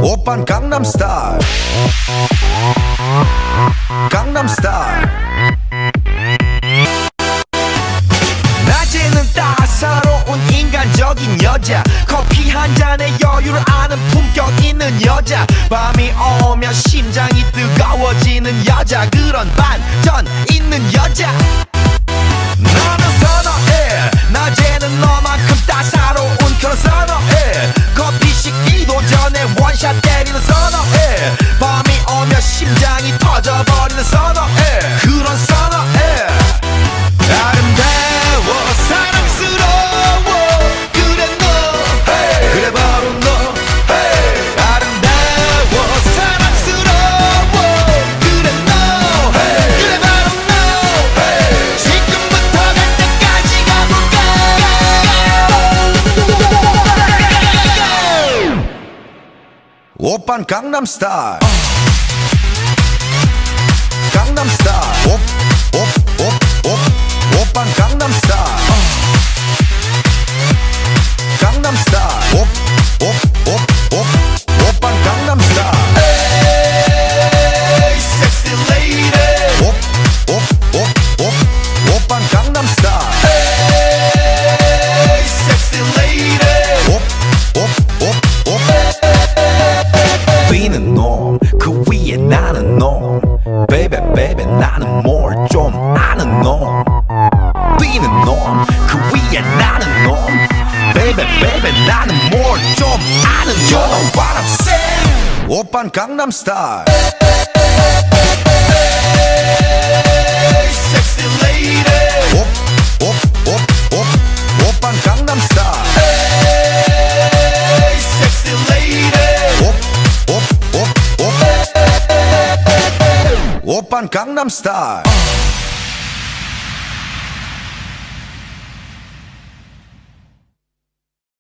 오빤 강남스타일 강남스타일 낮에는 따사로운 인간적인 여자 커피 한 잔에 여유를 아는 품격 있는 여자 밤이 오면 심장이 뜨거워지는 여자 그런 반전 있는 여자 나는 선호해 낮에는 너만큼 따사로운 그런 선호해 커피 식기도 전에 원샷 때리는 선호해 밤이 오면 심장이 터져버리는 선호해 그런 선호해 아름다워 사랑스러워 그래 너 hey. 그래 바로 너 hey. 아름다워 사랑스러워 그래 너 hey. 그래 바로 너 hey. 지금부터 갈 때까지 가볼까 오빤 강남스타일 강남스타일 오빤 강남스타일 강남스타일 오빤 강남스타일 에이 섹시 레이디 오빤 강남스타일 에이 섹시 레이디 뛰는 놈 그 위에 나는 놈 Baby baby 나는 뭘 좀 아는 놈 뛰는 놈 그 위에 나는 놈 Baby baby 나는 뭘 좀 아는 놈 You know what I'm saying 오빤 강남스타일 Sexy lady 오빤 강남스타일 Sexy lady 오빤 강남스타일